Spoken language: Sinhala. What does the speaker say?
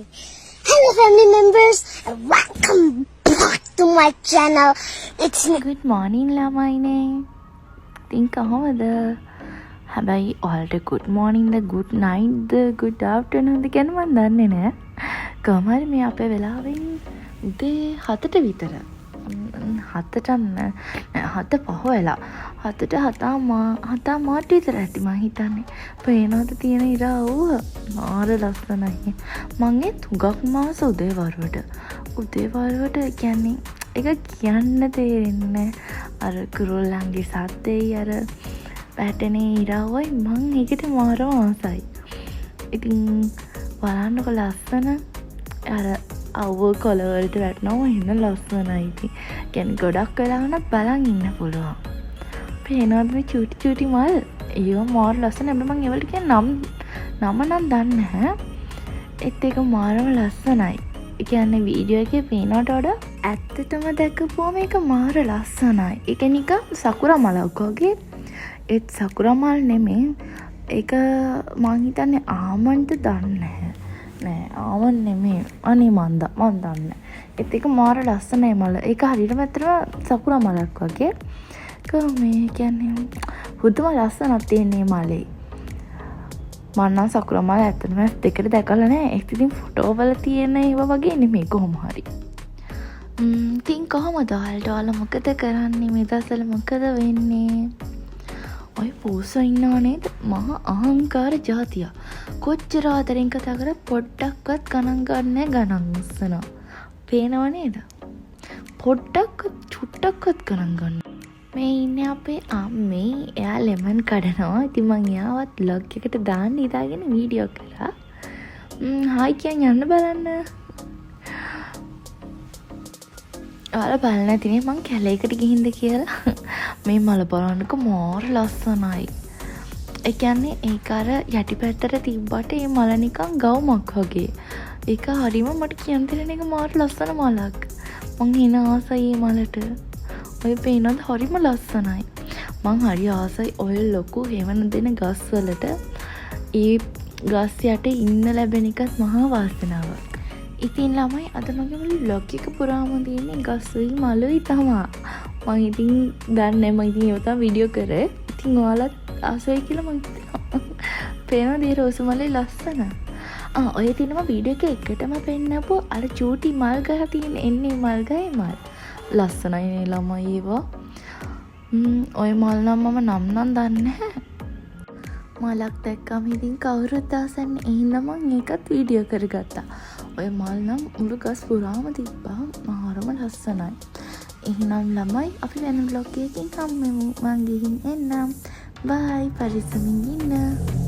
Hello family members and welcome back to my channel. It's good morning ළමයිනේ. ඉතින් කොහොමද? හැබැයි ඔයාලට good morning ද good night ද good afternoon ද කියන මන් දන්නේ නෑ. කොහමද මේ අපේ වෙලාවෙන් උදේ 7ට විතර. 7ට නෑ 7:05 වෙලා. 7ට 7 මාට විතර ඇති මං හිතන්නේ. පේනවද තියෙන ඉරාව? මාර ලස්සනයි. මං ඒ තුගක් මාස උදේ වරුවට කියන්නේ ඒක කියන්න තේරෙන්නේ අර කුරුල්ලන්ගේ සද්දේ අර පැටනේ ඉරාවයි මං ඒකට මාරම ආසයි. ඉතින් බලන්නකො ලස්සන අර අවුව කොළවලට වැටෙනවා එහෙම ලස්සනයි. ඉතින් කියන්නේ ගොඩක් වෙලාවනක් බලන් ඉන්න පුළුවන්. පේනවද මේ චූටි මල්? ඒවා මාර ලස්සන. හැබැයි මං ඒවලට කියන නම නම් දන්නේ නැහැ. ඒත් ඒක මාරම ලස්සනයි. ඒ කියන්නේ වීඩියෝ එකේ පේනවට වඩා ඇත්තටම දැකපුවම ඒක මාර ලස්සනයි. ඒක නිකන් සකුරා මලක් වගේ. ඒත් සකුරා මල් නෙමෙයි. ඒක මං හිතන්නේ ආමන්ඩ් දන්නේ නෑ ආමන්ඩ් නෙමෙයි. අනේ මන් දන්නේ. ඒත් ඒක මාර ලස්සනයි මල. ඒක හරියටම ඇත්තටම සකුරා මලක් වගේ. මේ කියන්නේ හුදුම ලස්සනක් තියෙන්නේ මලේ. මම නම් සකුරා මල ඇත්තටම දෙකට දැකලා නැහැ. ඒක ඉතින් ෆොටෝ වල තියෙන ඒවා වගේ නෙමෙයි කොහොම හරි. ඉතින් කොහමද ඔයාලා මොකද කරන්නේ? මේ දවස්වල මොකද වෙන්නේ? ඔය පූසෝ ඉන්නව නේද? මහා අහංකාර જાතිය. කොච්චර ආදරෙන් කතා කරා පොඩ්ඩක්වත් ගණන් ගන්නෑ ගණන් උස්සනවා. පේනව නේද? පොඩ්ඩක්වත් චුට්ටක්වත් ගණන් ගන්න. මේ ඉන්නේ අපේ අම්මේ. එයා ලෙමන් කඩනවා. ඉතින් මං එයාවත් vlog එකට දාන්න ඉදාගෙන වීඩියෝ කරා. හායි කියන් යන්න බලන්න. ඔයාලා බලන්න නැතිනේ මං කැලේකට ගිහින්ද කියලා. මේ මල බලන්නකො මාර ලස්සනයි. ඒ කියන්නේ ඒක අර යටිපැත්තට තිබ්බට ඒ මල නිකන් ගවුමක් වගේ. ඒක හරිම මට කියන්න දෙන එක මාර ලස්සන මලක්. මං හින ආසයි මේ මලට. ඔය පේනද හරිම ලස්සනයි. මං හරි ආසයි ඔය ලොකු හේවන දෙන ගස් වලට. ඒ ගස් යට ඉන්න ලැබෙන එකත් මහා වාසනාවක්. ඉතින් ළමයි අද මගේ මුළු vlog එක පුරාම තියෙන්නේ ගස්වල මලුයි තමයි. මං ඉතින් දන්නේ මං ඉතින් ඒව තමයි වීඩියෝ කරේ. ඉතින් ඔයාලත් ආසයි කියලා මං පේනවද ඒ රෝස මලේ ලස්සන. ඔය තියෙනවා වීඩියෝ එක එකටම පෙන්නපු අර චූටි මල් ගහ තියෙන එන්නේ මල් ගහේ මල්. ලස්සනයි නේ ළමයි ඒවා. ඔය මල් නම් දන්නේ නැහැ. මලක් දැක්කම ඉතින් කවුරුත් ආසන්නේ. එහෙනම් මම ඒකත් වීඩියෝ කරගත්තා. ඔය මල් නම් මුළු ගස් පුරාම තිබ්බා. මාරම ලස්සනයි. එහෙනම් ළමයි අපි වෙන vlog එකකින් හම්බෙමු. මං ගිහින් එන්නම්. බයි පරිස්සමින් ඉන්න.